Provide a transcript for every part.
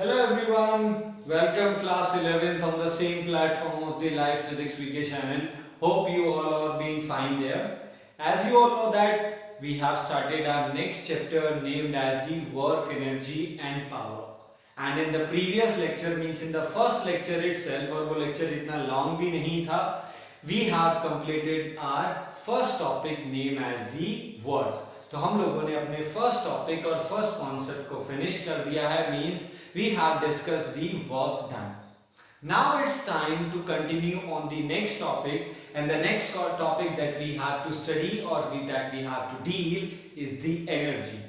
Hello everyone, welcome class 11th on the same platform of the Life Physics VK channel. Hope you all are being fine there. As you all know that we have started our next chapter named as the work, energy and power. And in the previous lecture means in the first lecture itself और वो lecture इतना long भी नहीं था, we have completed our first topic named as the work. तो हम लोगों ने अपने फर्स्ट टॉपिक और फर्स्ट कॉन्सेप्ट को फिनिश कर दिया है means we have discussed the work done. Now it's time to continue on the next topic, and the next topic that we have to study or that we have to deal is the energy.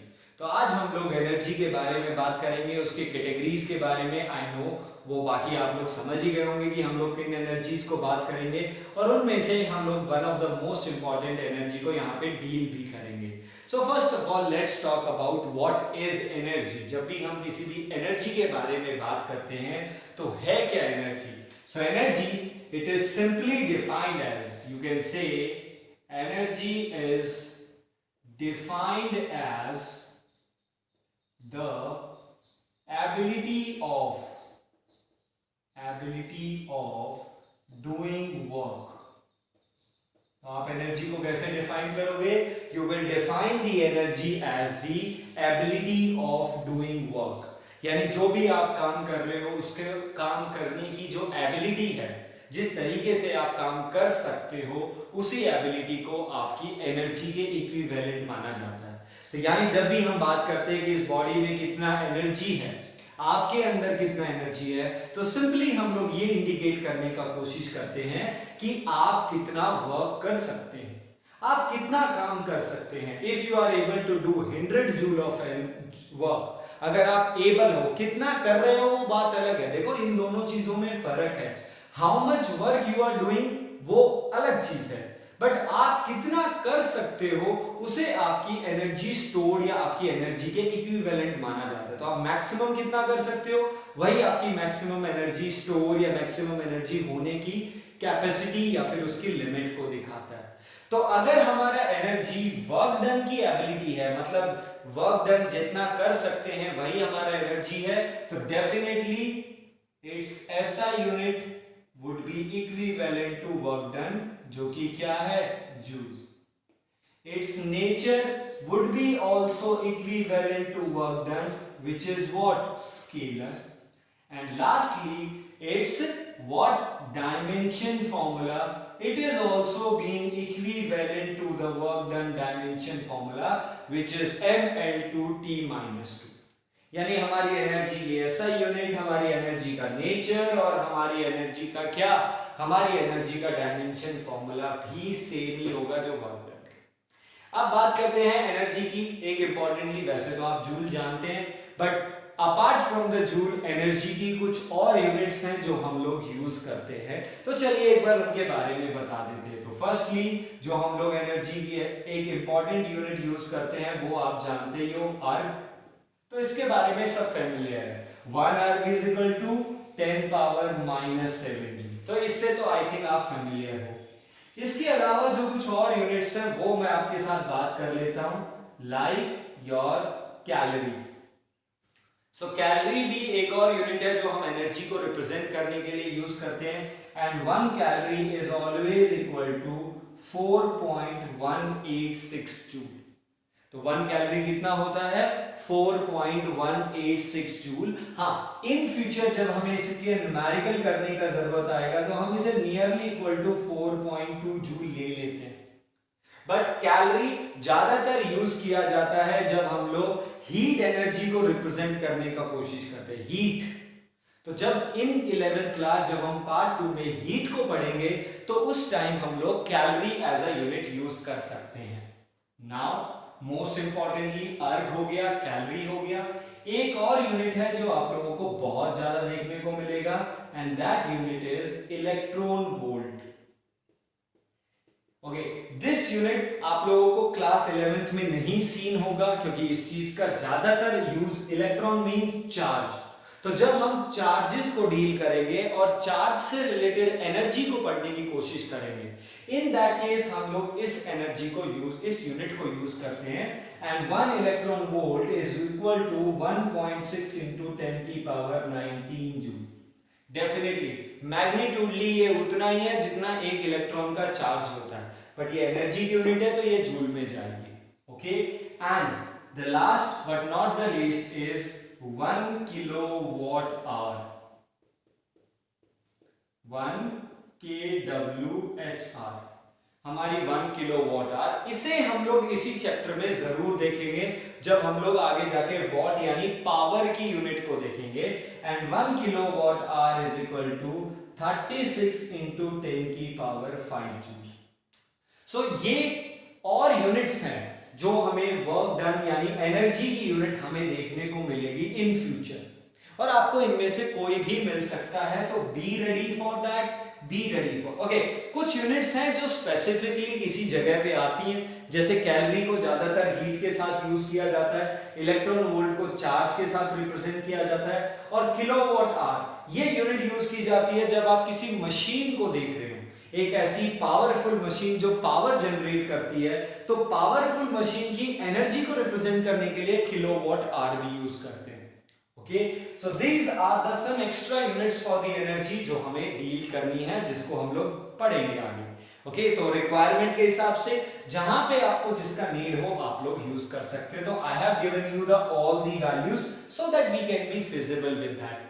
तो आज हम लोग energy के बारे में बात करेंगे, उसके कैटेगरीज के बारे में. आई नो वो बाकी आप लोग समझ ही गए होंगे कि हम लोग किन एनर्जीज को बात करेंगे और उनमें से हम लोग one of the most important energy को यहाँ पे डील भी करेंगे. So first of all, let's talk about what is energy. जब भी हम किसी भी एनर्जी के बारे में बात करते हैं तो है क्या energy? So energy, it is simply defined as, you can say, energy is defined as the ability of doing work. तो आप एनर्जी को कैसे डिफाइन करोगे? You will define the energy as the ability of doing work. यानी जो भी आप काम कर रहे हो उसके काम करने की जो एबिलिटी है, जिस तरीके से आप काम कर सकते हो, उसी एबिलिटी को आपकी एनर्जी के इक्विवेलेंट माना जाता है. तो यानी जब भी हम बात करते हैं कि इस बॉडी में कितना एनर्जी है, आपके अंदर कितना एनर्जी है, तो सिंपली हम लोग ये इंडिकेट करने का कोशिश करते हैं कि आप कितना वर्क कर सकते हैं, आप कितना काम कर सकते हैं. If you are able to do 100 joule of work, अगर आप एबल हो, कितना कर रहे हो वो बात अलग है. देखो इन दोनों चीजों में फर्क है. How much work you are doing वो अलग चीज है, बट आप कितना कर सकते हो उसे आपकी एनर्जी स्टोर या आपकी एनर्जी के इक्विवेलेंट माना जाता है. तो आप मैक्सिमम कितना कर सकते हो वही आपकी मैक्सिमम एनर्जी स्टोर या मैक्सिमम एनर्जी होने की कैपेसिटी या फिर उसकी लिमिट को दिखाता है. तो अगर हमारा एनर्जी वर्क डन की एबिलिटी है, मतलब वर्क डन जितना कर सकते हैं वही हमारा एनर्जी है, तो definitely it's SI unit would be equivalent to work done, जो कि क्या है? Joule. Its nature would be also equivalent to work done, which is what? Scalar. And lastly, its what? Dimension formula. It is also being equivalent to the work done dimension formula, which is mL2T-2. यानी हमारी energy की SI unit, हमारी energy का nature और हमारी energy का क्या? हमारी एनर्जी का डायमेंशन फॉर्मूला भी सेम ही होगा जो वर्क डन का. अब बात करते हैं एनर्जी की. एक इंपॉर्टेंटली, वैसे तो आप जूल जानते हैं, but apart from the joule energy की कुछ और यूनिट्स हैं जो हम लोग यूज करते हैं. तो चलिए एक बार उनके बारे में बता देते हैं. तो फर्स्टली जो हम लोग एनर्जी की एक इंपॉर्टेंट यूनिट यूज करते हैं वो आप जानते ही हो, अर्ग. तो इसके बारे में सब फैमिलियर है. 1 erg is equal to 10 power -7 joule. तो इससे तो आई थिंक आप फैमिलियर हो. इसके अलावा जो कुछ और यूनिट्स हैं वो मैं आपके साथ बात कर लेता हूं, like your calorie. So calorie भी एक और यूनिट है जो हम एनर्जी को रिप्रेजेंट करने के लिए यूज करते हैं. And 1 calorie is always equal to 4.186 joule. तो 1 कैलोरी कितना होता है? 4.186 जूल. हाँ, इन फ्यूचर जब हमें इसके न्यूमेरिकल करने का जरूरत आएगा तो हम इसे नियरली इक्वल टू 4.2 जूल ले लेते हैं. बट कैलोरी ज्यादातर यूज किया जाता है जब हम लोग हीट एनर्जी को रिप्रेजेंट करने का कोशिश करते हैं. हीट. तो जब इन 11th क्लास जब हम पार्ट 2 में हीट को पढ़ेंगे तो उस टाइम हम लोग calorie as a unit use कर सकते हैं. नाउ मोस्ट इंपॉर्टेंटली अर्ग हो गया, कैलोरी हो गया. एक और यूनिट है जो आप लोगों को बहुत ज्यादा देखने को मिलेगा, and that unit is electron volt. Okay, this unit आप लोगों को क्लास 11th में नहीं सीन होगा क्योंकि इस चीज का ज्यादातर यूज, इलेक्ट्रॉन मींस चार्ज. तो जब हम चार्जेस को डील करेंगे और चार्ज से रिलेटेड एनर्जी को पढ़ने की कोशिश करेंगे, इन दैट केस हम लोग इस एनर्जी को यूज, इस यूनिट को यूज करते हैं and 1 electron volt is equal to 1.6 into 10 की पावर 19 जूल। डेफिनेटली मैग्नीट्यूडली ये उतना ही है जितना एक इलेक्ट्रॉन का चार्ज होता है, बट ये एनर्जी की यूनिट है तो ये जूल में जाएगी। Okay, and the last but not the least is 1 kilowatt our, 1 kWh हमारी 1 किलोवाट आवर। इसे हम लोग इसी चैप्टर में जरूर देखेंगे जब हम लोग आगे जाके वॉट यानी पावर की यूनिट को देखेंगे। And 1 kilowatt hour is equal to 36 into 10 की पावर 5 जूल। सो ये और यूनिट्स हैं जो हमें वर्क डन यानी एनर्जी की यूनिट हमें देखने को मिलेगी इन फ्यूचर, और आपको इनमें से कोई भी मिल सकता है, तो be ready for that, be ready for. Okay, कुछ यूनिट्स हैं जो स्पेसिफिकली किसी जगह पे आती हैं, जैसे कैलोरी को ज्यादातर हीट के साथ यूज किया जाता है, इलेक्ट्रॉन वोल्ट को चार्ज के साथ रिप्रेजेंट किया जाता है, और किलोवाट आवर ये यूनिट यूज की जाती है जब आप किसी मशीन को देख रहे हो, एक ऐसी पावरफुल मशीन जो पावर जनरेट करती है, तो पावरफुल मशीन की एनर्जी को रिप्रेजेंट करने के लिए किलोवाट आवर भी यूज करते हैं। Okay, so these are the some extra units for the energy जो हमें डील करनी है, जिसको हम लोग पढ़ेंगे आगे। ओके, तो रिक्वायरमेंट के हिसाब से जहां पे आपको जिसका नीड हो आप लोग यूज कर सकते हैं। तो I have given you the all the values so that we can be feasible with that.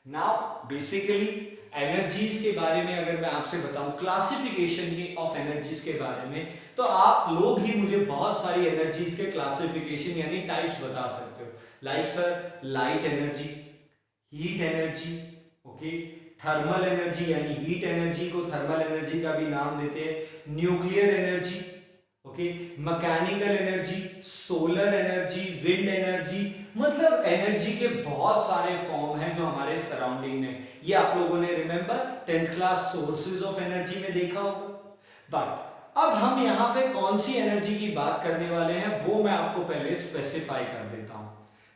Now basically energies के बारे में अगर मैं आपसे बताऊं, क्लासिफिकेशन की ऑफ एनर्जीज के बारे में, तो आप लोग ही मुझे बहुत सारी एनर्जीज के क्लासिफिकेशन यानी टाइप्स बता सकते हो। Like sir, light energy, heat energy, okay, thermal energy यानी हीट एनर्जी को थर्मल एनर्जी का भी नाम देते हैं, nuclear energy, okay, mechanical energy, solar energy, wind energy, मतलब एनर्जी के बहुत सारे फॉर्म हैं जो हमारे सराउंडिंग में, ये आप लोगों ने remember 10th class sources of energy में देखा होगा। बट अब हम यहाँ पे कौन सी एनर्जी की बात करने वाले हैं वो मैं आपको पहले स्पेसिफाई कर देता हूं।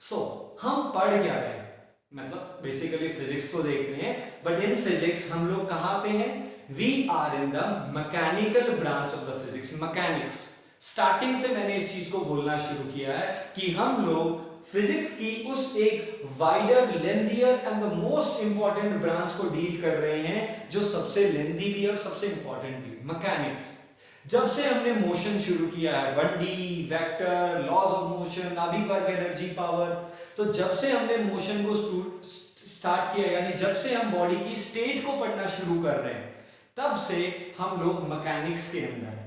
सो हम पढ़ क्या रहे हैं, मतलब बेसिकली फिजिक्स तो देख रहे हैं, बट इन फिजिक्स हम लोग कहां पे हैं? We are in the mechanical branch of the physics, mechanics. Starting से मैंने इस चीज को बोलना शुरू किया है कि हम लोग फिजिक्स की उस एक wider, lengthier and the most important branch को डील कर रहे हैं जो सबसे लेंथी भी और सबसे इंपॉर्टेंट भी, मैकेनिक्स। जब से हमने मोशन शुरू किया है, 1D, vector, laws of motion, नाभिक वर्क, एनर्जी, पावर, तो जब से हमने मोशन को स्टार्ट किया, यानी जब से हम बॉडी की स्टेट को पढ़ना शुरू कर रहे हैं, तब से हम लोग मैकेनिक्स के अंदर हैं।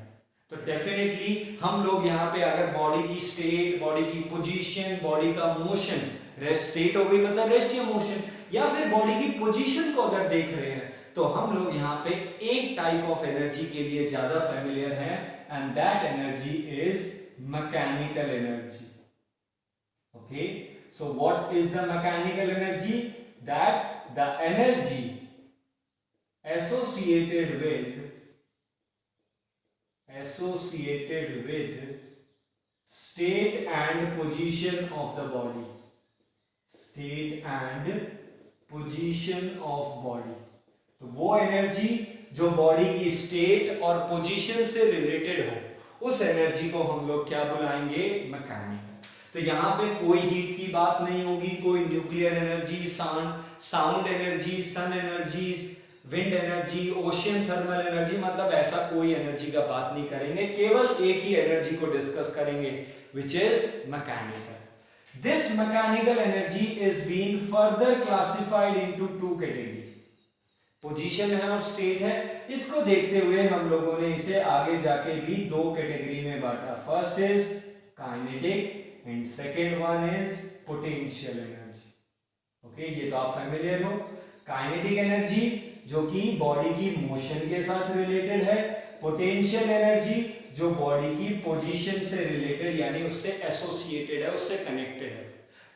तो डेफिनेटली हम लोग यहाँ पे अगर बॉडी की स्टेट, बॉडी की पोजीशन, बॉडी का मोशन, रेस्ट स्टेट हो गई मतलब रेस्ट या मोशन, या फिर बॉडी की पोजीशन को अगर देख रहे हैं, तो हम लोग यहाँ पे एक टाइप ऑफ एनर्जी के लिए ज्यादा फेमिलियर हैं, and that energy is mechanical energy. Okay, so what is the mechanical energy? That the energy associated with state and position of the body, state and position of body। तो वो energy जो body की state और position से related हो, उस energy को हम लोग क्या बुलाएंगे? मैकेनिकल। तो यहाँ पे कोई हीट की बात नहीं होगी, कोई nuclear energy, sound energy, sun energies, wind energy, ocean thermal energy, मतलब ऐसा कोई एनर्जी का बात नहीं करेंगे, केवल एक ही एनर्जी को डिस्कस करेंगे, which is mechanical. This mechanical energy is being further classified into two category, position है और स्टेट है। इसको देखते हुए हम लोगों ने इसे आगे जाके भी दो कैटेगरी में बांटा, first is kinetic and second one is potential energy. Okay, ये तो आप फेमिलियर हो। काइनेटिक एनर्जी जो कि बॉडी की मोशन के साथ रिलेटेड है, पोटेंशियल एनर्जी जो बॉडी की पोजीशन से रिलेटेड यानी उससे एसोसिएटेड है, उससे कनेक्टेड है।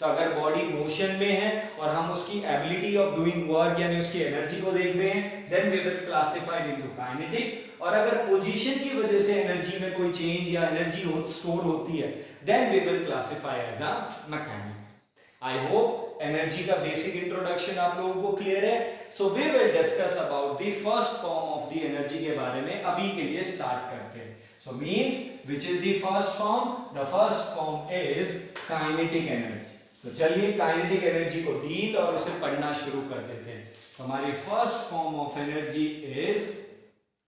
तो अगर बॉडी मोशन में है और हम उसकी एबिलिटी ऑफ डूइंग वर्क यानी उसकी एनर्जी को देख रहे हैं, then we will classified into kinetic. और अगर पोजीशन की वजह से एनर्जी में कोई चेंज या एनर्जी स्टोर होती है, then we will classify as a mechanic. I hope energy का बेसिक इंट्रोडक्शन आप लोगों को क्लियर है. So we will discuss about the first form of the energy के बारे में अभी के लिए स्टार्ट करते हैं. So means which is the first form? The first form is kinetic energy. तो चलिए काइनेटिक एनर्जी को डील और उसे पढ़ना शुरू कर देते हैं. तो हमारी first form of energy is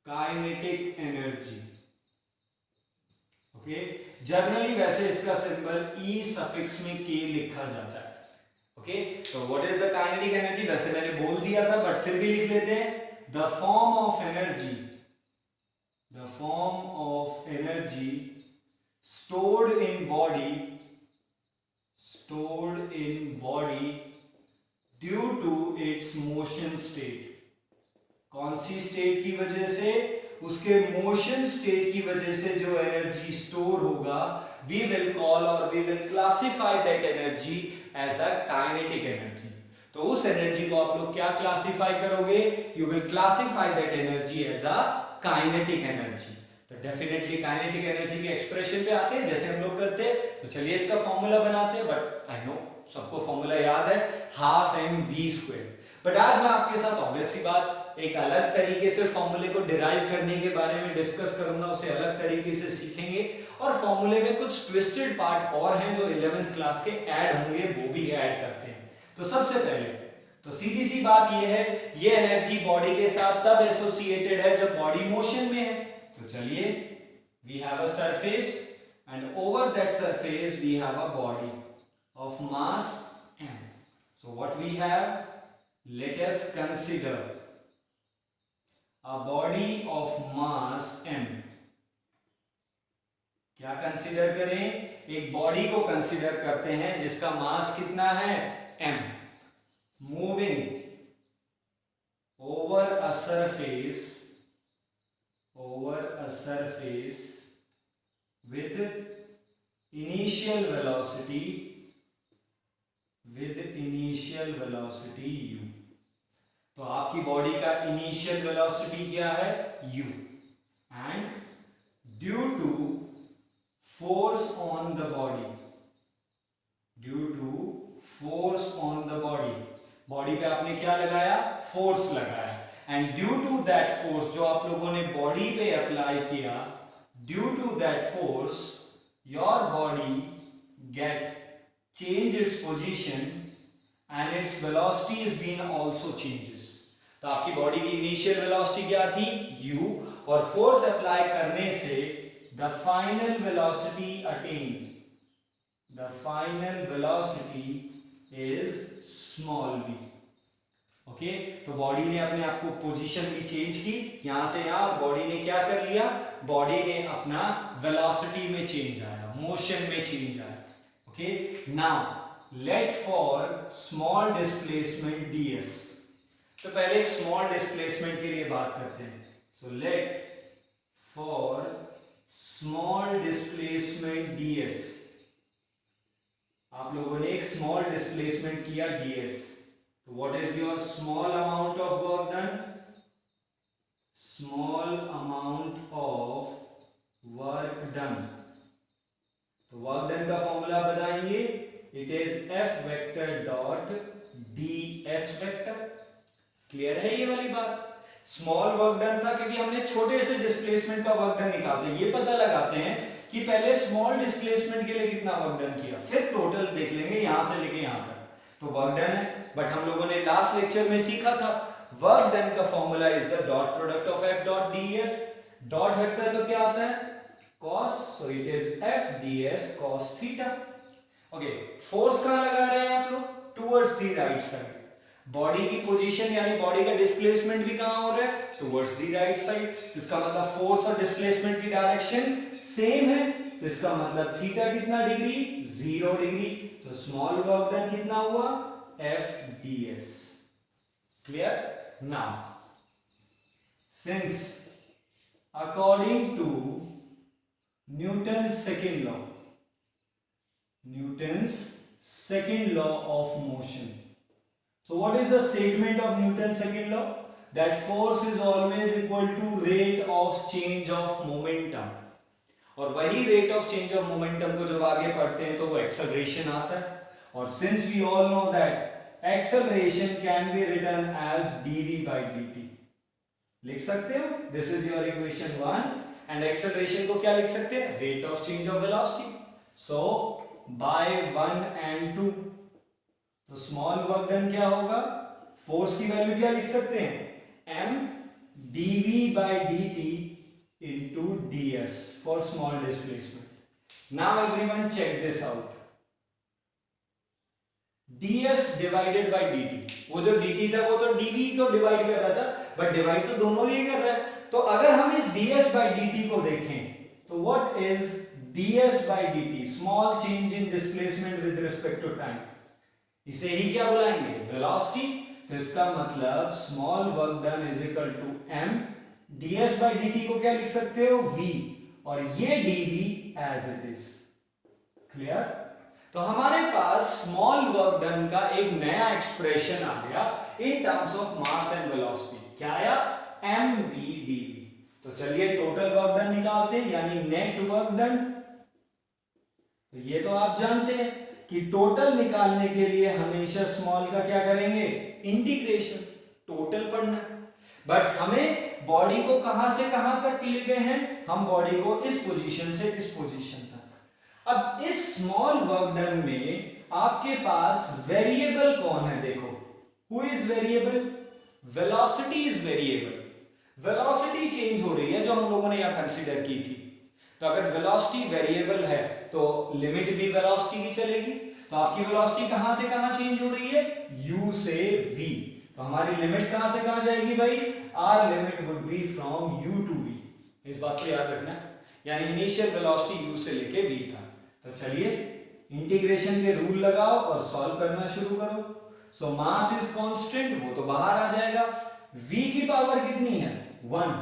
kinetic energy. Okay, generally वैसे इसका सिंबल ई सफिक्स में के लिखा जाता है. ओके, तो what is the kinetic energy? वैसे मैंने बोल दिया था बट फिर भी लिख लेते हैं. The form of energy, the form of energy stored in body due to its motion state. कौन सी स्टेट की वजह से? उसके मोशन स्टेट की वजह से जो एनर्जी स्टोर होगा, वी विल कॉल और we will classify that energy as a kinetic energy. तो उस एनर्जी को आप लोग क्या क्लासिफाई करोगे? You will classify that energy as a kinetic energy. तो डेफिनेटली काइनेटिक एनर्जी के एक्सप्रेशन पे आते हैं जैसे हम लोग करते हैं. तो चलिए इसका फॉर्मूला बनाते हैं. बट आई नो सबको फॉर्मूला याद है, हाफ mv². बट आज मैं आपके साथ ऑब्वियस सी बात एक अलग तरीके से फॉर्मूले को डिराइव करने के बारे में डिस्कस करूंगा. उसे अलग तरीके से सीखेंगे और फॉर्मूले में कुछ ट्विस्टेड पार्ट और हैं जो 11th क्लास के ऐड होंगे, वो भी ऐड करते हैं. तो सबसे पहले तो सीधी सी बात ये है, ये एनर्जी बॉडी के साथ तब एसोसिएटेड है जब बॉडी मोशन में है. तो चलिए, we have a surface and over that surface we have a body of mass m. So what we have? Let us consider a body of mass m. क्या कंसीडर करें? एक body को consider करते हैं जिसका मास कितना है? m. Moving over a surface with initial velocity u. तो आपकी बॉडी का इनिशियल वेलोसिटी क्या है? u. And due to force on the body, body पे आपने क्या लगाया? फोर्स लगाया. And due to that force जो आप लोगों ने बॉडी पे अप्लाई किया, due to that force your body get change its position and its velocity is been also changes. तो आपकी बॉडी की इनिशियल वेलोसिटी क्या थी? u. और फोर्स अप्लाई करने से the final velocity is small v. Okay, तो बॉडी ने अपने आप को पोजीशन भी चेंज की यहां से यहां, और बॉडी ने क्या कर लिया? बॉडी ने अपना वेलोसिटी में चेंज आया, मोशन में चेंज आया. Okay, now let for small displacement ds. तो पहले एक स्मॉल डिस्प्लेसमेंट के लिए बात करते हैं. So let for small displacement ds. आप लोगों ने एक स्मॉल डिस्प्लेसमेंट किया ds. What is your small amount of work done? Small amount of work done. तो work done का फॉर्मूला बताएंगे. It is F vector dot ds vector. Clear है ये वाली बात? स्मॉल वर्क डन था क्योंकि हमने छोटे से डिस्प्लेसमेंट का वर्क डन निकालते हैं. ये पता लगाते हैं कि पहले स्मॉल डिस्प्लेसमेंट के लिए कितना वर्क डन किया, फिर टोटल देख लेंगे यहां से लेके यहां तक. तो वर्क डन है. बट हम लोगों ने लास्ट लेक्चर में सीखा था वर्क डन का formula is the dot product of f dot ds. Dot हटता है तो क्या आता है? cos. So it is f ds cos theta. Okay, force कहां लगा रहे हैं आप लोग? Towards the right side. Body की पोजीशन यानी बॉडी का डिस्प्लेसमेंट भी कहां हो रहा है? Towards the right side. तो इसका मतलब फोर्स और डिस्प्लेसमेंट की डायरेक्शन सेम है. तो इसका मतलब थीटा कितना डिग्री? 0 डिग्री. तो स्मॉल वर्क डन कितना हुआ? f ds. Clear? Now, since according to Newton's second law of motion. So what is the statement of Newton's second law? That force is always equal to rate of change of momentum. और वही rate of change of momentum को जब आगे पढ़ते हैं तो वो acceleration आता है. और since we all know that acceleration can be written as dv by dt, लिख सकते हो this is your equation 1 and acceleration को क्या लिख सकते हैं, rate of change of velocity, so by 1 and 2, तो स्मॉल वर्क डन क्या होगा, फोर्स की वैल्यू क्या लिख सकते हैं, m dv by dt into ds for small displacement. Now everyone check this out. ds divided by dt, वो जो dt था वो तो dv को डिवाइड कर रहा था, बट डिवाइड तो दोनों ही कर रहा है, तो अगर हम इस ds by dt को देखें तो what is ds by dt, small change in displacement with respect to time, इसे ही क्या बुलाएंगे, वेलोसिटी, तो इसका मतलब small work done is equal to m ds by dt को क्या लिख सकते हो, v, और ये dv as it is, clear. तो हमारे पास स्मॉल वर्क डन का एक नया एक्सप्रेशन आ गया in terms of mass and velocity, क्या आया, mv dv। तो चलिए टोटल वर्क डन निकालते हैं, यानी नेट वर्क डन। तो ये तो आप जानते हैं कि टोटल निकालने के लिए हमेशा स्मॉल का क्या करेंगे, इंटीग्रेशन, टोटल पढ़ना, बट हमें बॉडी को कहां से कहां तक ले गए हैं, हम बॉडी को इस पोजीशन से इस पोजीशन तक। अब इस स्मॉल वर्क डन में आपके पास वेरिएबल कौन है, देखो who is variable, velocity is variable, velocity change हो रही है जो हम लोगों ने यहां कंसीडर की थी। तो अगर वेलोसिटी वेरिएबल है तो लिमिट भी वेलोसिटी की चलेगी, तो आपकी वेलोसिटी कहां से कहां चेंज हो रही है, u से v, तो हमारी लिमिट कहां से कहां जाएगी भाई, our limit would be from u to v, इस बात को याद रखना, यानी इनिशियल वेलोसिटी u से लेके v था। तो चलिए इंटीग्रेशन के रूल लगाओ और सॉल्व करना शुरू करो। सो मास इज कांस्टेंट, वो तो बाहर आ जाएगा, v की पावर कितनी है, 1,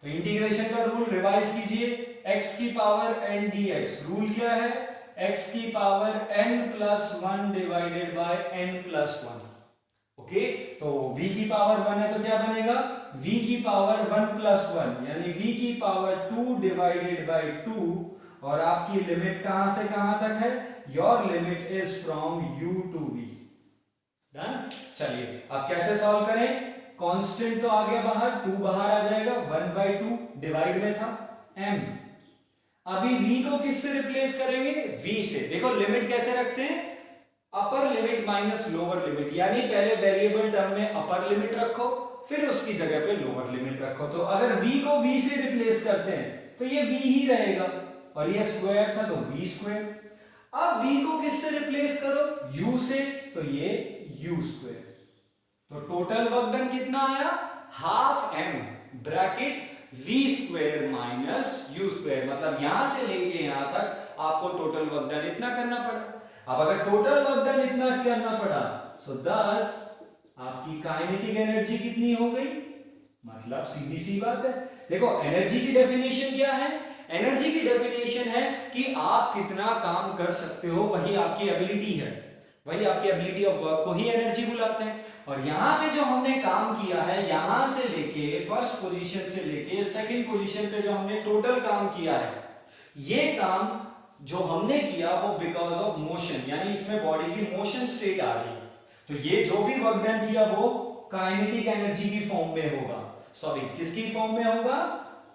तो इंटीग्रेशन का रूल रिवाइज कीजिए, x की पावर n dx, रूल क्या है, x की power n plus 1 divided by n plus 1, okay. तो v की पावर 1 है तो क्या बनेगा, v की पावर 1 प्लस 1, यानी v की पावर 2 डिवाइडेड बाय 2, और आपकी लिमिट कहां से कहां तक है, your limit is from u to v, done. चलिए अब कैसे सॉल्व करें, कांस्टेंट तो आ गया बाहर, 2 बाहर आ जाएगा, 1/2 डिवाइड में था m, अभी v को किससे रिप्लेस करेंगे, v से। देखो लिमिट कैसे रखते हैं, upper limit minus lower limit, यानी पहले वेरिएबल टर्म में अपर लिमिट रखो, फिर उसकी जगह पे लोअर लिमिट रखो। तो अगर v को v से रिप्लेस करते हैं तो ये v ही रहेगा, और ये स्क्वायर था तो v स्क्वायर। अब v को किससे रिप्लेस करो, u से, तो ये u स्क्वायर। तो टोटल वर्क डन कितना आया, half m bracket v square minus u square, मतलब यहां से लेके यहां तक आपको टोटल वर्क डन इतना करना पड़ा। अब अगर टोटल वर्क डन इतना करना पड़ा, सो दस आपकी काइनेटिक एनर्जी कितनी हो गई, मतलब सीधी सी बात है। देखो एनर्जी की डेफिनेशन क्या है, एनर्जी की डेफिनेशन है कि आप कितना काम कर सकते हो, वही आपकी एबिलिटी है, वही आपकी एबिलिटी ऑफ वर्क को ही एनर्जी बुलाते हैं। और यहाँ पे जो हमने काम किया है, यहां से लेके फर्स्ट पोजीशन से लेके सेकंड पोजीशन पे जो हमने टोटल काम किया है, ये काम जो हमने किया वो बिकॉज ऑफ मोशन, यानी इसमें बॉडी की मोशन स्टेट आ रही है। तो ये जो भी वर्क डन किया वो काइनेटिक एनर्जी की फॉर्म में होगा, सॉरी किसकी फॉर्म में होगा,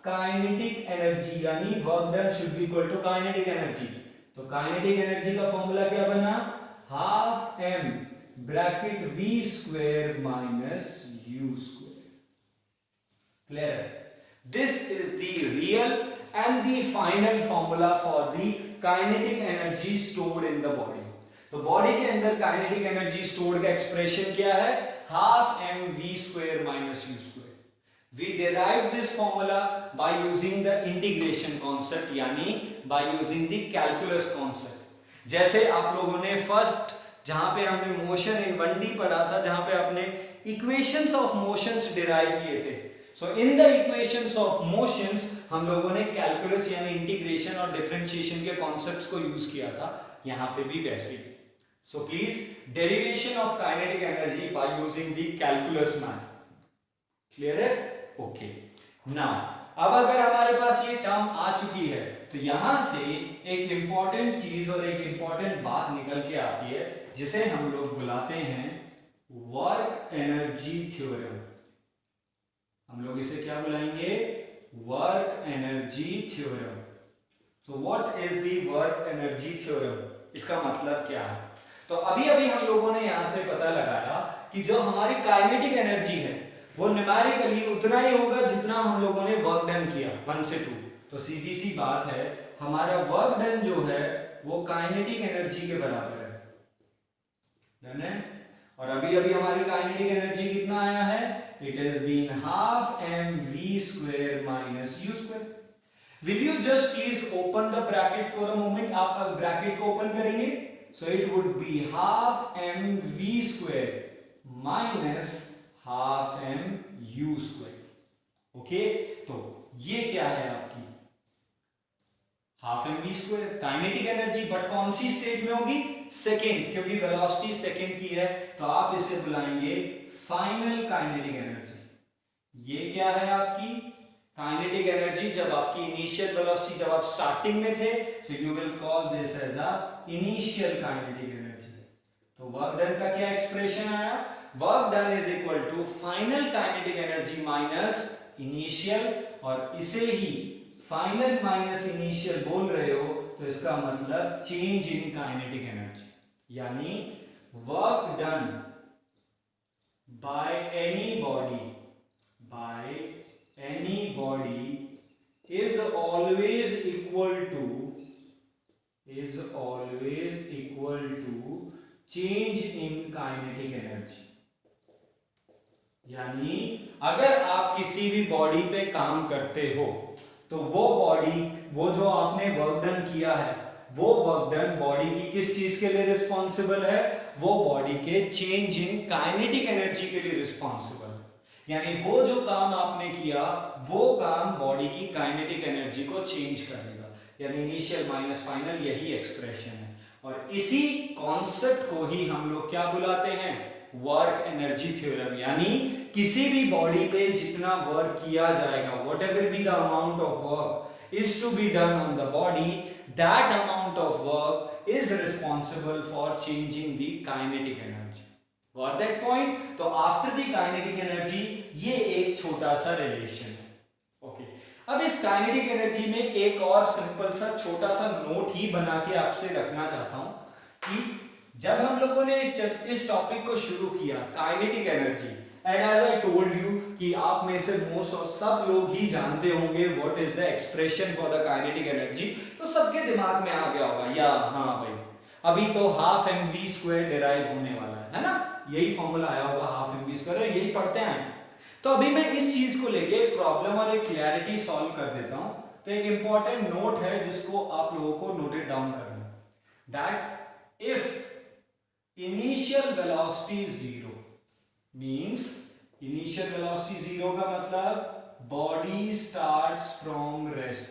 काइनेटिक एनर्जी, यानी work done should be equal to kinetic energy. तो काइनेटिक एनर्जी का फॉर्मूला क्या बना, half m bracket v square minus u square, clear. This is the real and the final formula for the kinetic energy stored in the body. तो body के अंदर kinetic energy stored का expression क्या है, half m v square minus u square. We derived this formula by using the integration concept, यानी by using the calculus concept। जैसे आप लोगों ने फर्स्ट जहां पे हमने मोशन इन 1D पढ़ा था, जहां पे आपने इक्वेशंस ऑफ मोशंस डिराइव किए थे। So in the equations of motions हम लोगों ने कैलकुलस यानी इंटीग्रेशन और डिफरेंशिएशन के कॉन्सेप्ट्स को यूज किया था, यहां पे भी वैसे ही। So please derivation of kinetic energy by using the calculus method, clear है, ओके। नाउ अब अगर हमारे पास ये टर्म आ चुकी है तो यहां से एक इंपॉर्टेंट चीज और एक इंपॉर्टेंट बात निकल के आती है जिसे हम लोग बुलाते हैं वर्क एनर्जी थ्योरम। हम लोग इसे क्या बुलाएंगे? Work energy theorem. So what is the work energy theorem? इसका मतलब क्या है? तो अभी अभी हम लोगों ने यहां से पता लगाया कि जो हमारी काइनेटिक एनर्जी है वो न्यूमेरिकली उतना ही होगा जितना हम लोगों ने वर्क डन किया 1 से 2। तो सीधी सी बात है, हमारा वर्क डन जो है वो काइनेटिक एनर्जी के बराबर है। डन है? और अभी अभी हमारी काइनेटिक एनर्जी कितना आया है? It has been half mv² minus u²। Will you just please open the bracket for a moment? आप अब ब्रैकेट को ओपन करेंगे, so it would be half mv² minus half mu²। Okay, तो ये क्या है आपकी half mv², kinetic energy, but कौन सी स्टेट में होगी? सेकेंड, क्योंकि वेलोसिटी सेकेंड की है, तो आप इसे बुलाएंगे फाइनल काइनेटिक एनर्जी। ये क्या है आपकी काइनेटिक एनर्जी जब आपकी इनिशियल वेलोसिटी, जब आप स्टार्टिंग में थे, so you will call this as a initial kinetic energy. तो वर्क डन का क्या एक्सप्रेशन आया? Work done is equal to final kinetic energy minus initial, और इसे ही फाइनल माइनस इनिशियल बोल रहे हो तो इसका मतलब चेंज इन काइनेटिक एनर्जी। यानी work done by any body is always equal to change in kinetic energy। यानी अगर आप किसी भी बॉडी पे काम करते हो तो वो बॉडी, वो जो आपने वर्क डन किया है, वो वर्क डन बॉडी की किस चीज के लिए रिस्पॉन्सिबल है? वो बॉडी के चेंज इन काइनेटिक एनर्जी के लिए रिस्पॉन्सिबल। यानी वो जो काम आपने किया वो काम बॉडी की काइनेटिक एनर्जी को चेंज करेगा। यानी इनिशियल माइनस फाइनल, यही एक्सप्रेशन है। और इसी कॉन्सेप्ट को ही हम लोग क्या बुलाते हैं? Work energy theorem. यानी किसी भी बॉडी पे जितना वर्क किया जाएगा, whatever be the amount of work is to be done on the body, that amount of work is responsible for changing the kinetic energy. Got that point? तो after the kinetic energy ये एक छोटा सा relation है। Okay, अब इस kinetic energy में एक और सिंपल सा छोटा सा नोट ही बना के आपसे रखना चाहता हूं कि जब हम लोगों ने इस टॉपिक को शुरू किया kinetic energy, and as I told you कि आप में से मोस्ट और सब लोग ही जानते होंगे what is the expression for the kinetic energy, तो सबके दिमाग में आ गया होगा या हाँ भाई अभी तो हाफ mv² डिराइव होने वाला है ना, यही फॉर्मूला आया होगा हाफ mv², यही पढ़ते हैं। तो अभी मैं इस चीज को लेके एक प्रॉब्लम और एक क्लैरिटी सॉल्व कर देता हूं। तो एक इंपॉर्टेंट नोट है जिसको आप लोगों को नोटेड डाउन करना, that if initial velocity 0 means, initial velocity 0 का मतलब बॉडी स्टार्ट्स फ्रॉम रेस्ट।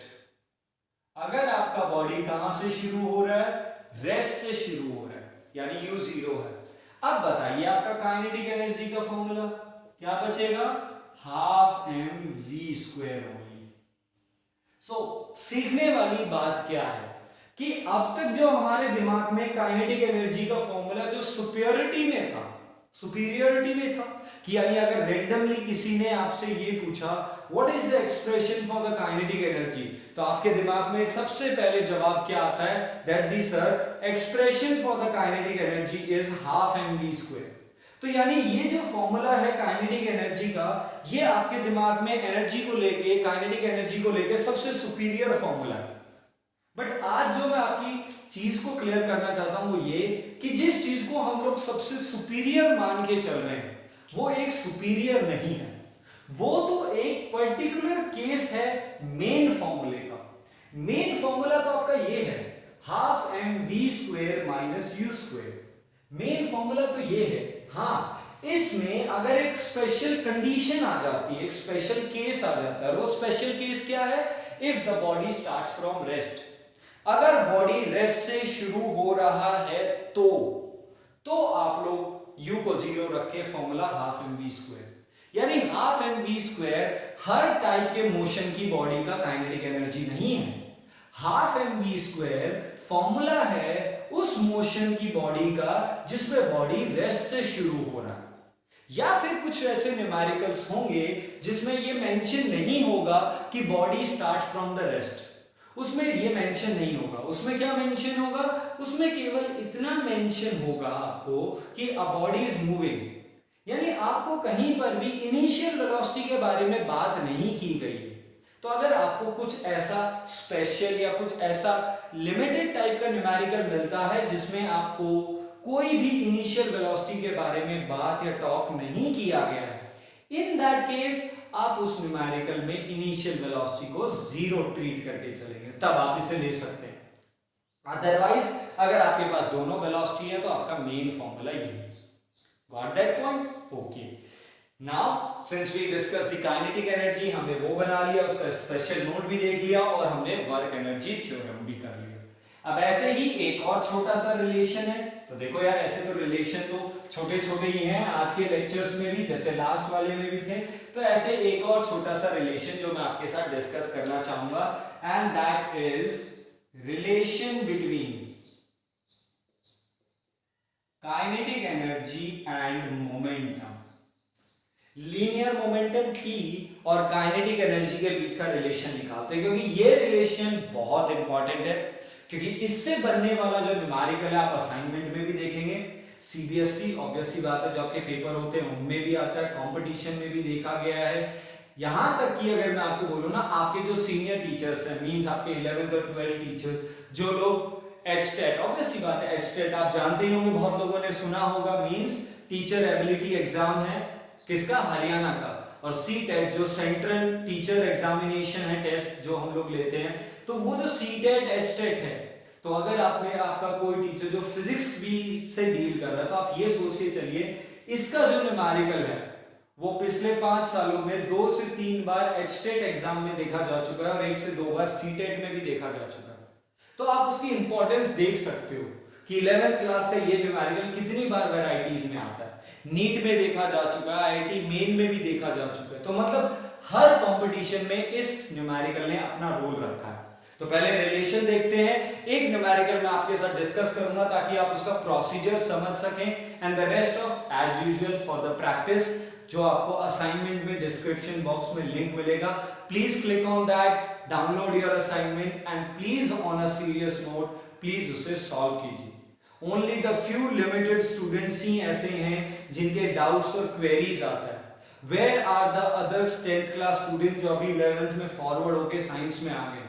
अगर आपका बॉडी कहां से शुरू हो रहा है? रेस्ट से शुरू हो रहा है, यानी u 0 है। अब बताइए आपका काइनेटिक एनर्जी का फॉर्मूला क्या बचेगा? हाफ mv² होगी। सो सीखने वाली बात क्या है कि अब तक जो हमारे दिमाग में काइनेटिक एनर्जी का फॉर्मूला जो सुपीरियरिटी में था कि यानी अगर रेंडमली किसी ने आपसे ये पूछा what is the expression for the kinetic energy, तो आपके दिमाग में सबसे पहले जवाब क्या आता है? That the sir expression for the kinetic energy is half mv²। तो यानी ये जो फॉर्मूला है काइनेटिक एनर्जी का, ये आपके दिमाग में एनर्जी को लेके, काइनेटिक एनर्जी को लेके सबसे सुपीरियर फॉर्मूला है। बट आज जो मैं आपकी चीज को क्लियर करना चाहता हूं वो ये कि जिस चीज को हम लोग सबसे सुपीरियर मान के चल रहे हैं वो एक सुपीरियर नहीं है, वो तो एक पर्टिकुलर केस है मेन फॉर्मूले का। मेन फॉर्मूला तो आपका ये है half mv² minus u²। Main formula तो ये है। हाँ, इसमें अगर एक स्पेशल कंडीशन आ जाती है, एक स्पेशल केस आ जाता है, वो स्पेशल केस क्या है? If the body starts from rest. अगर बॉडी रेस्ट से शुरू हो रहा है तो आप लोग u को 0 रख के फॉर्मूला हाफ mv², यानी हाफ mv² हर टाइप के मोशन की बॉडी का काइनेटिक एनर्जी नहीं है। हाफ mv² फॉर्मूला है उस मोशन की बॉडी का जिसमें बॉडी रेस्ट से शुरू हो रहा है। या फिर कुछ ऐसे न्यूमेरिकल्स होंगे जिसमें ये मेंशन नहीं होगा कि body start from the rest, उसमें ये मेंशन नहीं होगा। उसमें क्या मेंशन होगा? उसमें केवल इतना मेंशन होगा आपको कि अ बॉडी इज मूविंग, यानी आपको कहीं पर भी इनिशियल वेलोसिटी के बारे में बात नहीं की गई। तो अगर आपको कुछ ऐसा स्पेशल या कुछ ऐसा लिमिटेड टाइप का न्यूमेरिकल मिलता है जिसमें आपको कोई भी इनिशियल वेलोसिटी के बारे में बात या टॉक नहीं किया गया है, इन दैट केस आप उस न्यूमेरिकल में इनिशियल वेलोसिटी को जीरो ट्रीट करके चलेंगे, तब आप इसे ले सकते हैं। अदरवाइज अगर आपके पास दोनों वेलोसिटी है तो आपका मेन फॉर्मूला ये है। Got that point? Okay, now since we discuss the kinetic energy, हमने वो बना लिया, उसका स्पेशल नोट भी देख लिया और हमने वर्क एनर्जी थ्योरम भी कर लिया। अब ऐसे ही एक और छोटा सा रिलेशन है। तो देखो यार, ऐसे तो रिलेशन तो छोटे छोटे ही हैं आज के लेक्चर्स में भी, जैसे लास्ट वाले में भी थे। तो ऐसे एक और छोटा सा रिलेशन जो मैं आपके साथ डिस्कस करना चाहूंगा, and that is relation between kinetic energy and momentum. Linear momentum P और काइनेटिक एनर्जी के बीच का रिलेशन निकालते हैं, क्योंकि ये रिलेशन बहुत इंपॉर्टेंट है। क्योंकि इससे बनने वाला जो न्यूमेरिकल है आप असाइनमेंट में भी देखेंगे, सीबीएसई ऑब्वियस सी बात है, जो आपके पेपर होते हैं उनमें भी आता है, कंपटीशन में भी देखा गया है। यहां तक कि अगर मैं आपको बोलूं ना, आपके जो सीनियर टीचर्स हैं, मींस आपके 11th और 12th टीचर, जो लोग एचटेट, ऑब्वियस सी बात है एचटेट आप जानते ही होंगे, बहुत लोगों ने सुना होगा, मींस टीचर एबिलिटी एग्जाम है किसका? हरियाणा का। और सीटेट जो सेंट्रल टीचर एग्जामिनेशन है, टेस्ट जो हम लोग लेते हैं, तो वो जो सीटेट एचटेट है, तो अगर आपका कोई टीचर जो फिजिक्स भी से डील कर रहा है, तो आप ये सोच के चलिए इसका जो न्यूमेरिकल है वो पिछले 5 सालों में 2 से 3 बार एचटेट एग्जाम में देखा जा चुका है और 1 से 2 बार सीटेट में भी देखा जा चुका है। तो आप उसकी इंपॉर्टेंस देख सकते हो कि 11th क्लास का ये न्यूमेरिकल कितनी बार वैरायटीज में आता है। नीट में देखा जा चुका है, आईआईटी मेन में भी देखा जा चुका है। तो मतलब हर कंपटीशन में इस न्यूमेरिकल ने अपना रोल रखा है। तो पहले रिलेशन देखते हैं, एक न्यूमेरिकल मैं आपके साथ डिस्कस करूंगा ताकि आप उसका प्रोसीजर समझ सकें, and the rest of as usual for the practice, जो आपको असाइनमेंट में डिस्क्रिप्शन बॉक्स में लिंक मिलेगा, please click on that, download your assignment and please on a serious note please उसे सॉल्व कीजिए। Only the few limited students ही ऐसे हैं जिनके डाउट्स और क्वेरीज आता है। Where are the others 10th class student जो अभी 11th में फॉरवर्ड होके साइंस में आ गए,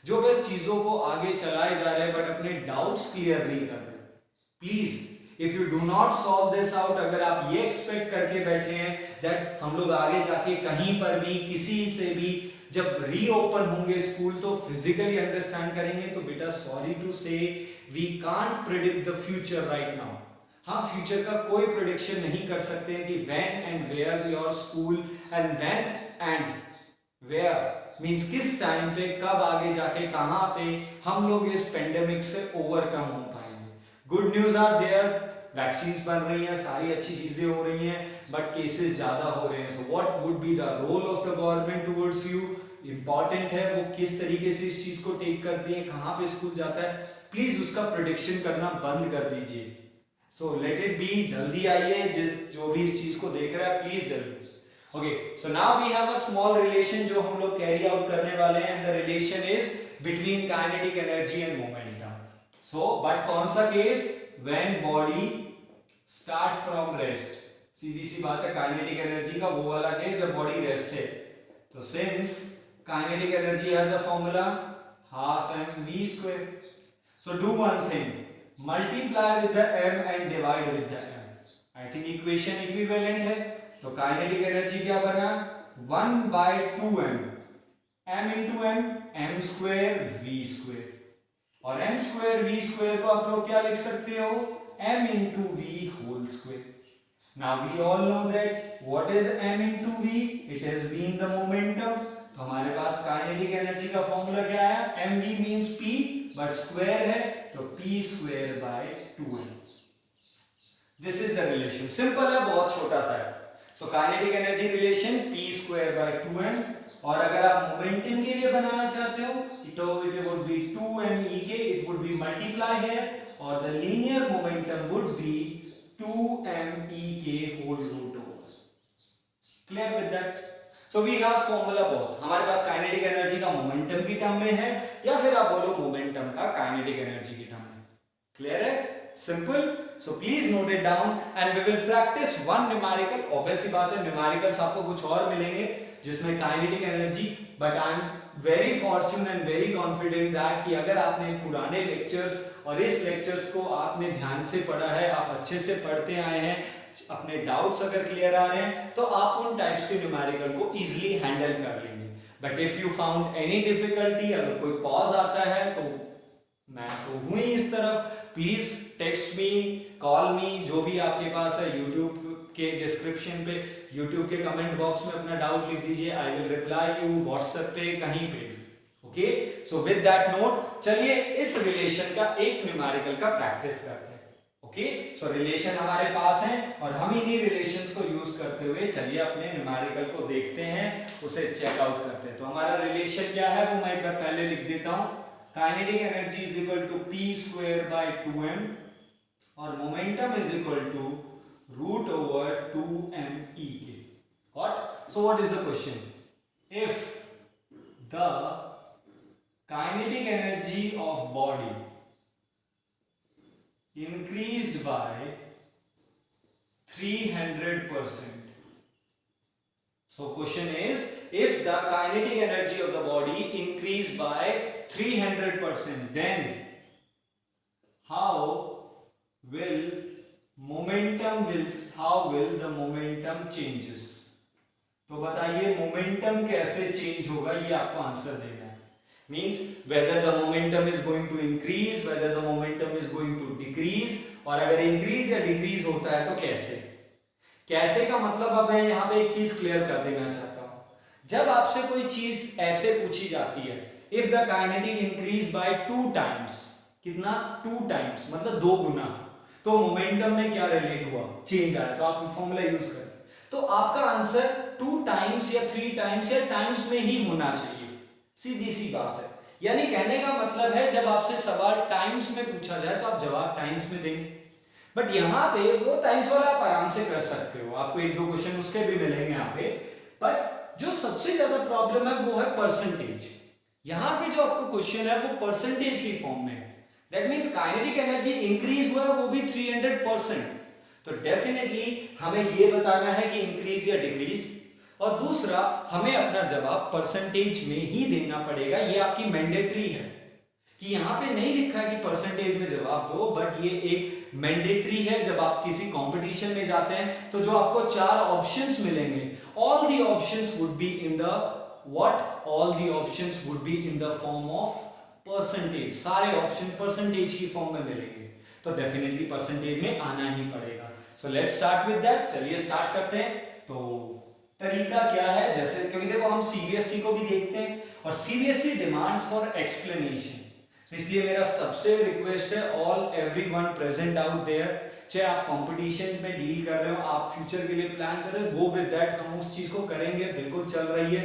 जो बस चीजों को आगे चलाए जा रहे हैं बट अपने डाउट्स क्लियर नहीं कर रहे। Please if you do not solve this out, अगर आप ये एक्सपेक्ट करके बैठे हैं दैट हम लोग आगे जाके कहीं पर भी किसी से भी जब रीओपन होंगे स्कूल तो फिजिकली अंडरस्टैंड करेंगे, तो बेटा sorry to say we can't predict the future right now. हाँ, फ्यूचर का कोई प्रेडिक्शन नहीं कर सकते हैं कि when and where your school and when and where means किस टाइम पे, कब आगे जाके कहां पे हम लोग इस पेंडेमिक से ओवरकम हो पाएंगे। Good news are there, vaccines बन रही हैं, सारी अच्छी चीजें हो रही हैं, बट केसेस ज्यादा हो रहे हैं। So what would be the role of the government towards you? Important है वो किस तरीके से इस चीज को टेक करती है, कहां पे स्कूल जाता है, प्लीज उसका प्रेडिक्शन करना बंद कर दीजिए। सो लेट इट बी, जल्दी आइए, जो भी इस चीज को देख रहा है प्लीज जल्दी। Okay, so now we have a small relation जो हम लोग carry out करने वाले हैं, and the relation is between kinetic energy and momentum. So, but कौन सा case? When body start from rest. सीधी सी बात है, kinetic energy का वो वाला case जब body rest है। तो since kinetic energy has a formula half mv square. So do one thing, multiply with the m and divide with the m. I think equation equivalent है। तो kinetic energy क्या बना? 1/2m, m into M, m square v square, और m square v square को आप लोग क्या लिख सकते हो? m into v whole square. Now we all know that what is m into v? It has been the momentum. तो हमारे पास काइनेटिक एनर्जी का फॉर्मूला क्या है? mv means p, but square है तो p square by 2m। This is the relation, simple है, बहुत छोटा सा है। So kinetic energy relation p square by 2m और अगर आप मोमेंटम के लिए बनाना चाहते हो तो इट वुड बी 2me के, it would be multiply here और the linear momentum would be 2me के whole root over. Clear with that? So we have formula both, हमारे पास काइनेटिक एनर्जी का मोमेंटम की टर्म में है या फिर आप बोलो मोमेंटम का काइनेटिक एनर्जी की टर्म में। क्लियर है? Simple. So please note it down and we will practice one numerical. Obvious सी बात है न्यूमेरिकल्स आपको कुछ और मिलेंगे जिसमें kinetic energy, but I am very Fortune and very confident that कि अगर आपने पुराने लेक्चर्स और इस लेक्चर्स को आपने ध्यान से पढ़ा है, आप अच्छे से पढ़ते आए हैं, अपने डाउट्स अगर क्लियर आ रहे हैं तो आप उन टाइप्स के न्यूमेरिकल को इजीली हैंडल कर लेंगे। But if you found any difficulty, अगर कोई पॉज आता है तो मैं तो हूं ही इस तरफ, प्लीज टेक्स्ट मी, कॉल मी, जो भी आपके पास है। यूट्यूब के डिस्क्रिप्शन पे, यूट्यूब के कमेंट बॉक्स में अपना डाउट लिख दीजिए, I will reply you, WhatsApp पे, कहीं पे। Okay, so with that note चलिए इस रिलेशन का एक न्यूमेरिकल का प्रैक्टिस करते हैं। ओके, सो रिलेशन हमारे पास है और हम इन्हीं रिलेशंस को यूज करते हुए चलिए अपने न्यूमेरिकल को देखते हैं, उसे चेक आउट करते हैं। तो हमारा रिलेशन क्या है वो मैं एक बार पहले लिख देता हूं। Kinetic energy is equal to p square by 2m और momentum is equal to root over 2me के। Got? So what is the question? If the kinetic energy of body increased by 300%. So question is, if the kinetic energy of the body increased by 300%, then how will the momentum changes? तो बताइए momentum कैसे change होगा, ये आपको answer देना है। Means whether the momentum is going to increase, whether the momentum is going to decrease, और अगर increase या decrease होता है तो कैसे? कैसे का मतलब अब मैं यहाँ पे एक चीज क्लियर कर देना चाहता हूँ। जब आपसे कोई चीज ऐसे पूछी जाती है, if the kinetic increase by 2 times, कितना? 2 times मतलब 2 गुना, तो मोमेंटम में क्या रिलेट हुआ? चेंज आया। तो आप फॉर्मूला यूज करें तो आपका आंसर 2 टाइम्स या 3 टाइम्स या टाइम्स में ही होना चाहिए। सीधी सी बात है। यानी कहने का मतलब है जब आपसे सवाल टाइम्स में पूछा जाए तो आप जवाब टाइम्स में देंगे, बट यहाँ पे वो टाइम्स वाला आप आराम से कर सकते हो, आपको 1-2 क्वेश्चन उसके भी मिलेंगे यहाँ पे। पर जो सबसे ज्यादा प्रॉब्लम है वो है परसेंटेज। यहाँ पे जो आपको क्वेश्चन है वो परसेंटेज की फॉर्म में है। That means kinetic energy increase हुआ वो भी 300%, तो डेफिनेटली हमें ये बताना है कि इंक्रीज या डिक्रीज, और दूसरा हमें अपना जवाब परसेंटेज में ही देना पड़ेगा। ये आपकी मैंडेटरी है कि यहाँ पे नहीं लिखा है कि परसेंटेज में जवाब दो, बट ये एक मैंडेटरी है। जब आप किसी कंपटीशन में जाते हैं तो जो आपको 4 ऑप्शंस मिलेंगे, all the options would be in the what? All the options would be in the form of percentage. सारे ऑप्शन परसेंटेज की फॉर्म में मिलेंगे, तो डेफिनेटली परसेंटेज में आना ही पड़ेगा। So let's start with that. चलिए स्टार्ट करते हैं। तो तरीका क्या है, जैसे क्योंकि देखो हम सीबीएसई को भी देखते हैं और सीबीएसई डिमांड्स फॉर एक्सप्लेनेशन, इसलिए मेरा सबसे रिक्वेस्ट है all everyone present out there, चाहे आप कंपटीशन में डील कर रहे हो, आप फ्यूचर के लिए प्लान कर रहे हो, गो विद दैट, हम उस चीज को करेंगे, बिल्कुल चल रही है।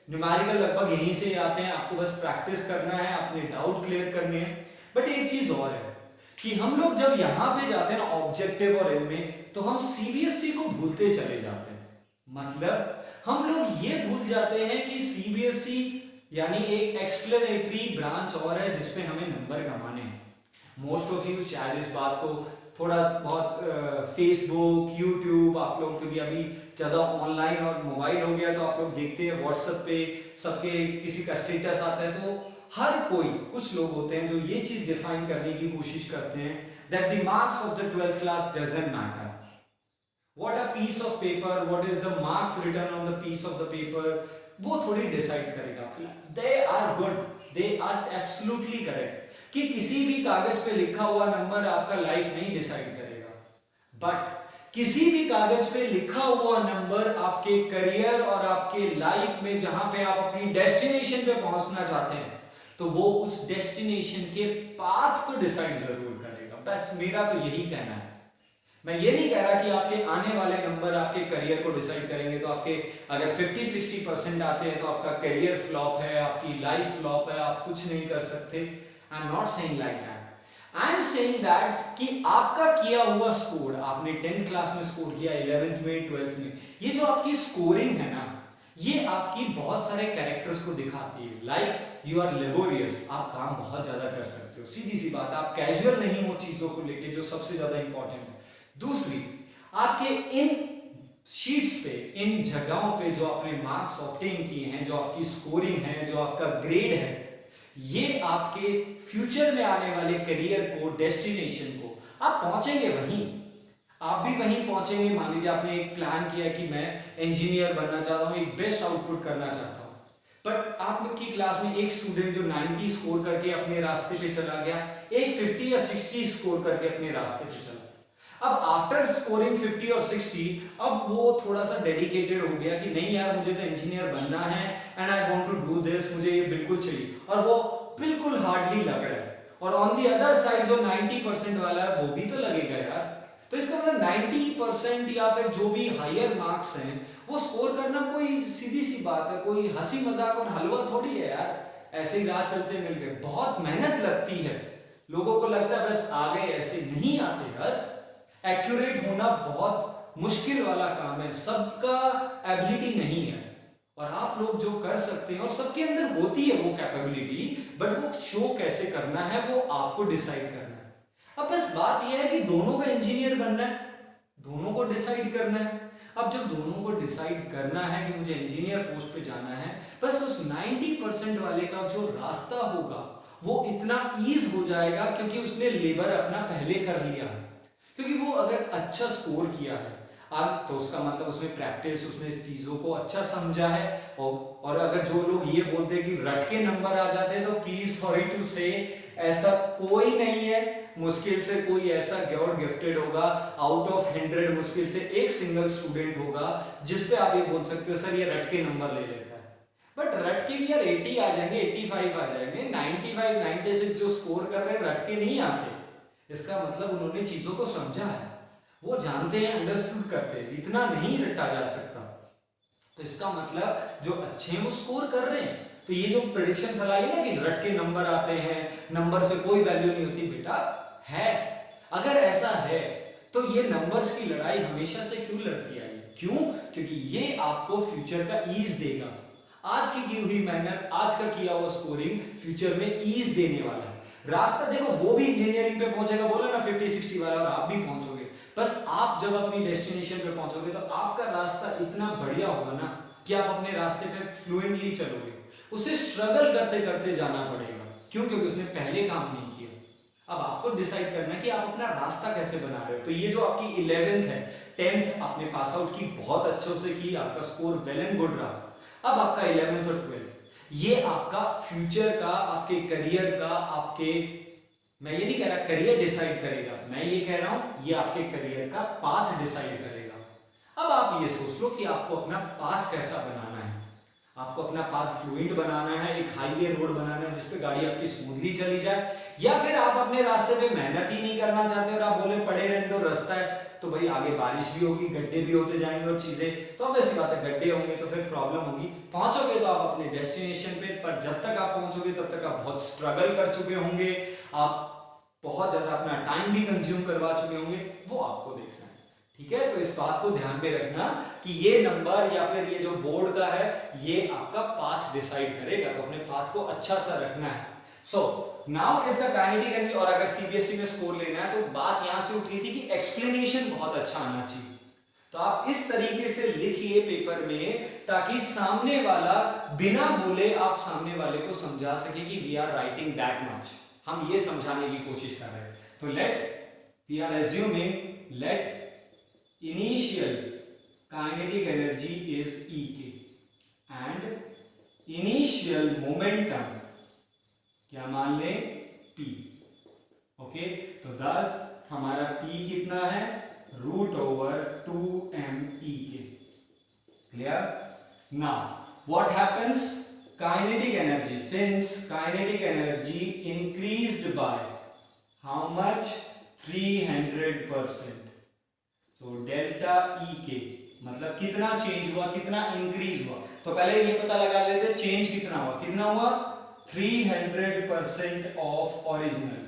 न्यूमेरिकल लगभग यहीं से आते हैं, आपको बस प्रैक्टिस करना है, अपने डाउट क्लियर करने हैं। बट एक चीज और है कि हम लोग जब यहाँ पे जाते हैं ना ऑब्जेक्टिव और इनमें, तो हम सीबीएसई को भूलते चले जाते हैं। मतलब हम लोग ये भूल जाते हैं कि सीबीएसई यानी एक एक्सप्लेनेटरी ब्रांच और है जिसमें हमें नंबर कमाने हैं। मोस्ट ऑफ यू शायद इस बात को थोड़ा बहुत फेसबुक, यूट्यूब, आप लोग क्योंकि अभी ज़्यादा ऑनलाइन और मोबाइल हो गया तो आप लोग देखते हैं व्हाट्सएप पे सबके किसी का स्टेटस आता है, तो हर कोई, कुछ लोग होते हैं जो ये चीज़ डिफाइन करने की कोशिश करते हैं that the marks of the 12th class doesn't matter, what a piece of paper, what is the marks written on the piece of the paper, वो थोड़ी डिसाइड करेगा। they are good, they are absolutely correct कि किसी भी कागज पे लिखा हुआ नंबर आपका लाइफ नहीं डिसाइड करेगा, बट किसी भी कागज पे लिखा हुआ नंबर आपके करियर और आपके लाइफ में जहां पे आप अपनी डेस्टिनेशन पे पहुंचना चाहते हैं तो वो उस डेस्टिनेशन के पाथ को डिसाइड जरूर करेगा। बस मेरा तो यही कहना है। मैं ये नहीं कह रहा कि आपके आने वाले नंबर आपके करियर को डिसाइड करेंगे, तो आपके अगर 50-60% आते हैं तो आपका करियर फ्लॉप है, आपकी लाइफ फ्लॉप है, आप कुछ नहीं कर सकते। I am not saying like that. I am saying that कि आपका किया हुआ स्कोर, आपने 10th क्लास में स्कोर किया, 11th में, 12th में, ये जो आपकी स्कोरिंग है ना, ये आपकी बहुत सारे कैरेक्टर्स को दिखाती है। लाइक यू आर लेबोरियस, आप काम बहुत ज्यादा कर सकते हो, सीधी सी बात, आप कैजुअल नहीं हो चीजों को लेके, जो सबसे ज्यादा इंपॉर्टेंट है। दूसरी, आपके इन शीट्स पे, इन जगहों पे जो आपने मार्क्स ऑब्टेन किए हैं, जो आपकी स्कोरिंग है, जो आपका ग्रेड है, ये आपके फ्यूचर में आने वाले करियर को, डेस्टिनेशन को, आप पहुंचेंगे वहीं, आप भी वहीं पहुंचेंगे। मान लीजिए आपने एक प्लान किया कि मैं इंजीनियर बनना चाहता हूँ, एक बेस्ट आउटपुट करना चाहता हूँ, बट आपकी क्लास में एक स्टूडेंट जो 90 स्कोर करके अपने रास्ते पे चला गया, एक 50 या 60 स्कोर करके अपने रास्ते पे चला। अब आफ्टर स्कोरिंग 50 और 60, अब वो थोड़ा सा डेडिकेटेड हो गया कि नहीं यार, मुझे तो इंजीनियर बनना है and I want to do this, मुझे ये बिल्कुल चाहिए, और वो बिल्कुल हार्डली लग रहा है। और ऑन दी अदर साइड जो 90% वाला है वो भी तो लगेगा यार। तो इसका मतलब 90% या फिर जो भी हायर मार्क्स हैं वो स्कोर करना कोई सीधी सी बात है, कोई हंसी मजाक और हलवा थोड़ी है यार, ऐसे ही राह चलते मिल गए। बहुत मेहनत लगती है, लोगों को लगता है बस आ गए, ऐसे नहीं आते यार। एक्यूरेट होना बहुत मुश्किल वाला काम है, सबका एबिलिटी नहीं है, और आप लोग जो कर सकते हैं, और सबके अंदर होती है वो कैपेबिलिटी, बट वो शो कैसे करना है वो आपको डिसाइड करना है। अब बस बात यह है कि दोनों का इंजीनियर बनना है, दोनों को डिसाइड करना है। अब जब दोनों को डिसाइड करना है कि मुझे इंजीनियर पोस्ट पे जाना है, बस उस 90% वाले का जो रास्ता होगा वो इतना ईज हो जाएगा, क्योंकि उसने लेबर अपना पहले कर लिया है। क्योंकि वो अगर अच्छा स्कोर किया है अब, तो उसका मतलब उसने प्रैक्टिस, उसने चीज़ों को अच्छा समझा है। और अगर जो लोग ये बोलते हैं कि रट के नंबर आ जाते हैं, तो प्लीज सॉरी टू से, ऐसा कोई नहीं है। मुश्किल से कोई ऐसा गॉड गिफ्टेड होगा, आउट ऑफ 100 मुश्किल से एक सिंगल स्टूडेंट होगा जिसपे आप ये बोल सकते हो सर ये रट के नंबर ले लेता है। बट रट के भी यार 80 आ जाएंगे, 85 आ जाएंगे, 95, 96 जो स्कोर कर रहे हैं रट के नहीं आते। इसका मतलब उन्होंने चीजों को समझा है, वो जानते हैं, अंडरस्टूड करते हैं, इतना नहीं रटा जा सकता। तो इसका मतलब जो अच्छे हैं वो स्कोर कर रहे हैं। तो ये जो प्रेडिक्शन फैलाई है ना कि रट के नंबर आते हैं, नंबर से कोई वैल्यू नहीं होती, बेटा है। अगर ऐसा है तो ये नंबर्स की लड़ाई हमेशा से क्यों लड़ती आई? क्यों? क्योंकि ये आपको फ्यूचर का ईज देगा। आज की हुई मेहनत, आज का किया हुआ स्कोरिंग फ्यूचर में ईज देने वाला है। रास्ता देखो, वो भी इंजीनियरिंग पे पहुंचेगा, बोला ना 50-60 वाला, और आप भी पहुंचोगे। बस आप जब अपनी डेस्टिनेशन पे पहुंचोगे तो आपका रास्ता इतना बढ़िया होगा ना कि आप अपने रास्ते पे फ्लुएंटली चलोगे। उसे स्ट्रगल करते करते जाना पड़ेगा, क्यों? क्योंकि उसने पहले काम नहीं किया। अब आपको डिसाइड करना है कि आप अपना रास्ता कैसे बना रहे हो। तो ये जो आपकी 11th है, 10th आपने पास आउट की, बहुत अच्छे से की, आपका स्कोर वेल एंड गुड रहा। अब आपका 11th और 12th, ये आपका फ्यूचर का, आपके करियर का, आपके, मैं ये नहीं कह रहा करियर डिसाइड करेगा, मैं ये कह रहा हूं ये आपके करियर का पाथ डिसाइड करेगा। अब आप ये सोच लो कि आपको अपना पाथ कैसा बनाना है। आपको अपना पाथ फ्लुएंट बनाना है, एक हाईवे रोड बनाना है जिसपे गाड़ी आपकी स्मूथली चली जाए, या फिर आप अपने रास्ते पे मेहनत ही नहीं करना चाहते और आप बोले पड़े रहने दो, रास्ता है तो भाई आगे बारिश भी होगी, गड्ढे भी होते जाएंगे, और चीजें तो अब ऐसी बात है, गड्ढे होंगे तो फिर प्रॉब्लम होगी। पहुंचोगे तो आप अपने डेस्टिनेशन पे, पर जब तक आप पहुंचोगे तब तक आप बहुत स्ट्रगल कर चुके होंगे, आप बहुत ज्यादा अपना टाइम भी कंज्यूम करवा चुके होंगे, वो आपको देखना है। ठीक है, तो इस बात को ध्यान में रखना कि ये नंबर या फिर ये जो बोर्ड का है ये आपका पाथ डिसाइड करेगा, तो अपने पाथ को अच्छा सा रखना है। So now if the kinetic energy, और अगर सीबीएसई में स्कोर लेना है तो बात यहां से उठ रही थी कि एक्सप्लेनेशन बहुत अच्छा आना चाहिए। तो आप इस तरीके से लिखिए पेपर में, ताकि सामने वाला बिना बोले आप सामने वाले को समझा सके कि we are writing that much, हम ये समझाने की कोशिश कर रहे हैं। तो let we are assuming, let initial kinetic energy is E K and initial momentum क्या मान लें? P। ओके, तो 10 हमारा P कितना है? √2mE के। Clear? Now what happens? Kinetic energy, since kinetic energy increased by how much? 300%। So delta E के मतलब कितना चेंज हुआ, कितना इंक्रीज हुआ। तो पहले ये पता लगा लेते चेंज कितना हुआ, कितना हुआ 300% ऑफ ओरिजिनल।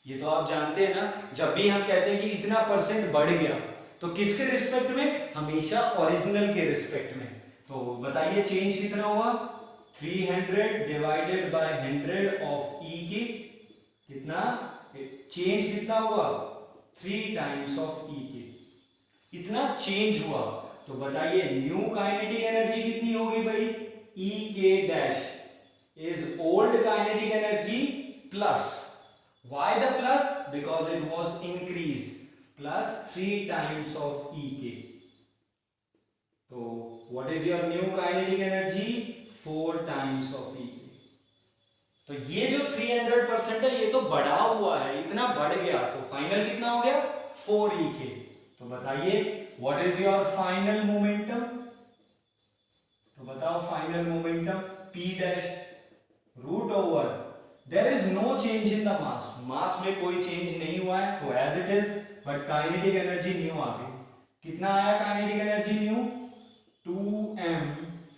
ये तो आप जानते हैं ना, जब भी हम कहते हैं कि इतना परसेंट बढ़ गया तो किसके रिस्पेक्ट में, हमेशा ओरिजिनल के रिस्पेक्ट में। तो बताइए चेंज कितना हुआ, 300 डिवाइडेड बाय 100 ऑफ ई की कितना चेंज कितना हुआ 3 टाइम्स ऑफ ई के, इतना चेंज हुआ। तो बताइए न्यू काइनेटिक एनर्जी कितनी होगी भाई, ई के dash is old kinetic energy plus, why the plus, because it was increased, plus 3 times of E K. So what is your new kinetic energy, 4 times of E K. तो ये जो 300% है ये तो बढ़ा हुआ है, इतना बढ़ गया, तो फाइनल कितना हो गया 4 E K। तो बताइए what is your final momentum, तो बताओ final momentum P dash root over there is no change in the mass, mass में कोई चेंज नहीं हुआ है तो as it is, but kinetic energy new आ गई। कितना आया kinetic energy new 2m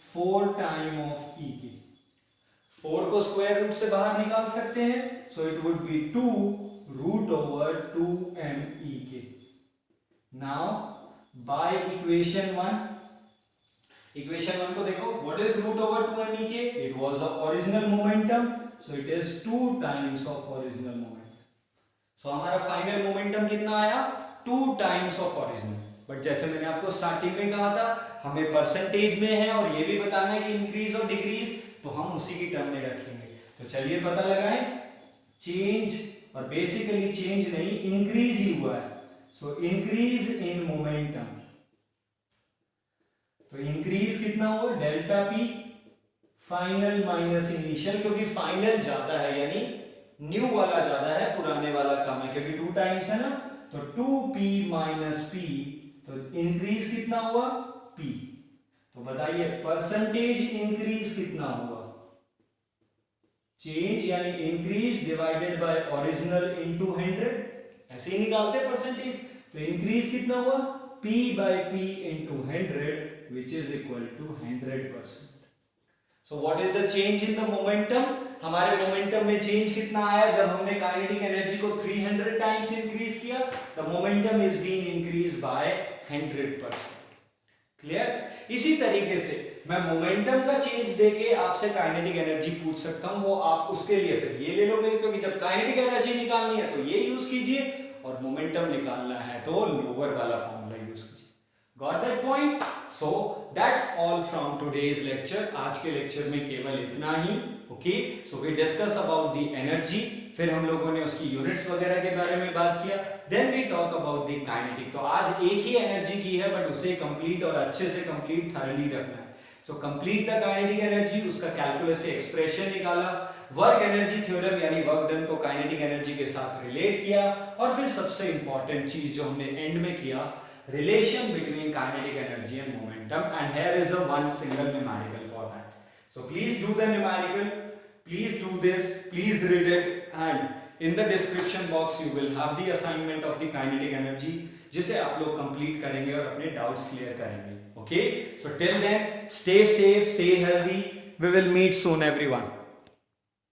4 time of E के, 4 को स्क्वायर रूट से बाहर निकाल सकते हैं, so it would be 2 root over 2m E K. Now by equation 1, equation 1 को देखो, what is root over 2m E K, it was the original momentum, so it is 2 times of original momentum। so हमारा final momentum कितना आया 2 times of original। But जैसे मैंने आपको starting में कहा था हमें परसेंटेज में है और ये भी बताना है कि इंक्रीज और डिक्रीज, तो हम उसी की टर्म में रखेंगे। तो चलिए पता लगाएं चेंज, और बेसिकली चेंज नहीं इंक्रीज ही हुआ है, सो इंक्रीज इन मोमेंटम। तो इंक्रीज कितना हुआ delta P final minus initial, क्योंकि फाइनल ज्यादा है यानी न्यू वाला ज्यादा है, पुराने वाला कम है, क्योंकि 2 टाइम्स है ना, तो 2p माइनस p, तो इंक्रीज कितना हुआ p। तो बताइए परसेंटेज इंक्रीज कितना हुआ, चेंज यानी increase divided by original into 100, ऐसे ही निकालते हैं परसेंटेज। तो इंक्रीज कितना हुआ p by p into 100 which is equal to 100%। So what is the change in the momentum? हमारे मोमेंटम में चेंज कितना आया जब हमने काइनेटिक एनर्जी को 300 टाइम्स इंक्रीज किया, the momentum is being increase by 100%। Clear? इसी तरीके से मैं मोमेंटम का चेंज देके आपसे काइनेटिक एनर्जी पूछ सकता हूं, वो आप उसके लिए फिर ये ले लोगे, क्योंकि जब काइनेटिक एनर्जी निकालनी है तो ये यूज कीजिए, और मोमेंटम निकालना है तो लोअर वाला फॉर्मूला यूज कीजिए। Got that point? So that's all from today's lecture। आज के लेक्चर में केवल इतना ही। Okay? So we discuss about the energy, फिर हम लोगों ने उसकी यूनिट्स वगैरह के बारे में बात किया, then we talk about the kinetic। तो आज एक ही एनर्जी की है, बट उसे कंप्लीट और अच्छे से कंप्लीट थरली रखना है। So complete the kinetic energy, उसका कैलकुलस से एक्सप्रेशन निकाला, वर्क एनर्जी थ्योरम यानी वर्क डन को काइनेटिक एनर्जी के साथ रिलेट किया, और फिर सबसे इंपॉर्टेंट चीज जो हमने एंड में किया, relation between kinetic energy and momentum, and here is the one single numerical for that। So please do the numerical, please do this, please read it, and in the description box you will have the assignment of the kinetic energy, जिसे आप लोग complete करेंगे और अपने doubts clear करेंगे। Okay, so till then stay safe, stay healthy, we will meet soon everyone।